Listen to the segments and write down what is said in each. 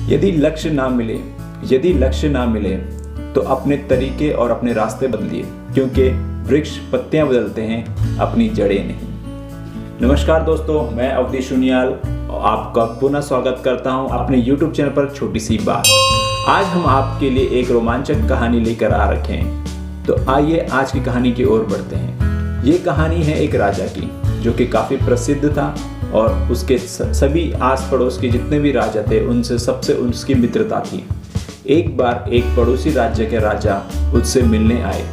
यदि लक्ष्य ना मिले तो अपने तरीके और अपने रास्ते बदलिए, क्योंकि वृक्ष पत्तियां बदलते हैं, अपनी जड़ें नहीं। नमस्कार दोस्तों, मैं अवधेश सुनियाल आपका पुनः स्वागत करता हूं अपने YouTube चैनल पर छोटी सी बात। आज हम आपके लिए एक रोमांचक कहानी लेकर आ रखे हैं। तो आइए आज की कहानी की ओर बढ़ते हैं। ये कहानी है एक राजा की, जो कि काफ़ी प्रसिद्ध था और उसके सभी आस पड़ोस के जितने भी राजा थे उनसे सबसे उसकी मित्रता थी। एक बार एक पड़ोसी राज्य के राजा उससे मिलने आए,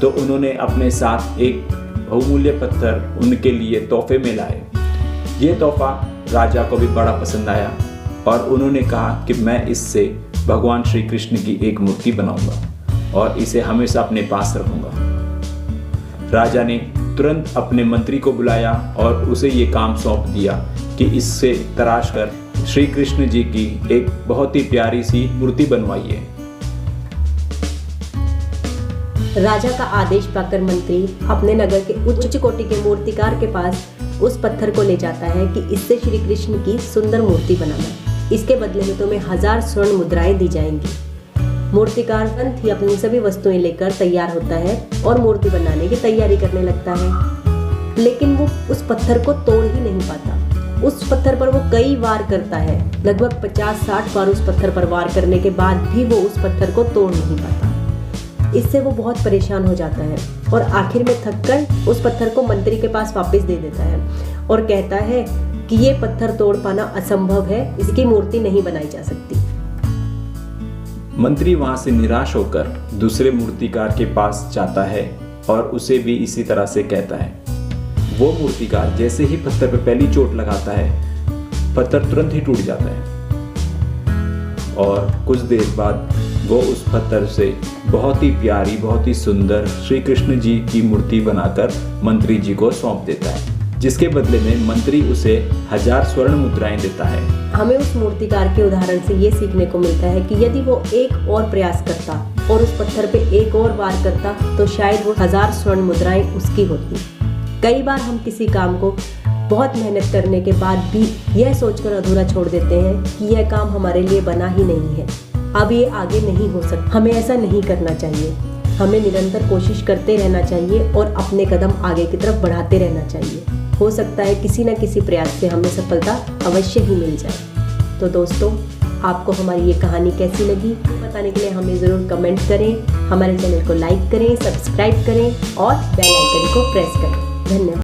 तो उन्होंने अपने साथ एक बहुमूल्य पत्थर उनके लिए तोहफे में लाए। ये तोहफा राजा को भी बड़ा पसंद आया और उन्होंने कहा कि मैं इससे भगवान श्री कृष्ण की एक मूर्ति बनाऊंगा और इसे हमेशा अपने पास रखूंगा। राजा ने तुरंत अपने मंत्री को बुलाया और उसे ये काम सौंप दिया कि इससे तराश कर श्री कृष्ण जी की एक बहुत ही प्यारी सी मूर्ति बनवाइए। राजा का आदेश पाकर मंत्री अपने नगर के उच्च कोटि के मूर्तिकार के पास उस पत्थर को ले जाता है कि इससे श्री कृष्ण की सुंदर मूर्ति बनाना। इसके बदले में तुम्हें 1000 स्वर्ण मुद्राएं दी जाएंगी। मूर्तिकार तुरंत ही अपनी सभी वस्तुएं लेकर तैयार होता है और मूर्ति बनाने की तैयारी करने लगता है, लेकिन वो उस पत्थर को तोड़ ही नहीं पाता। उस पत्थर पर वो कई वार करता है, लगभग 50-60 बार उस पत्थर पर वार करने के बाद भी वो उस पत्थर को तोड़ नहीं पाता। इससे वो बहुत परेशान हो जाता है और आखिर में थककर उस पत्थर को मंत्री के पास वापस दे देता है और कहता है कि ये पत्थर तोड़ पाना असंभव है, इसकी मूर्ति नहीं बनाई जा सकती। मंत्री वहां से निराश होकर दूसरे मूर्तिकार के पास जाता है और उसे भी इसी तरह से कहता है। वो मूर्तिकार जैसे ही पत्थर पर पहली चोट लगाता है, पत्थर तुरंत ही टूट जाता है और कुछ देर बाद वो उस पत्थर से बहुत ही प्यारी, बहुत ही सुंदर श्री कृष्ण जी की मूर्ति बनाकर मंत्री जी को सौंप देता है, जिसके बदले में मंत्री उसे 1000 स्वर्ण मुद्राएं देता है। हमें उस मूर्तिकार के उदाहरण से ये सीखने को मिलता है कि यदि वो एक और प्रयास करता और उस पत्थर पे एक और वार करता तो शायद वो 1000 स्वर्ण मुद्राएं उसकी होती। कई बार हम किसी काम को बहुत मेहनत करने के बाद भी यह सोचकर अधूरा छोड़ देते हैं कि यह काम हमारे लिए बना ही नहीं है, अब ये आगे नहीं हो सकता। हमें ऐसा नहीं करना चाहिए। हमें निरंतर कोशिश करते रहना चाहिए और अपने कदम आगे की तरफ बढ़ाते रहना चाहिए। हो सकता है किसी न किसी प्रयास से हमें सफलता अवश्य ही मिल जाए। तो दोस्तों, आपको हमारी ये कहानी कैसी लगी बताने के लिए हमें ज़रूर कमेंट करें, हमारे चैनल को लाइक करें, सब्सक्राइब करें और बेल आइकन को प्रेस करें। धन्यवाद।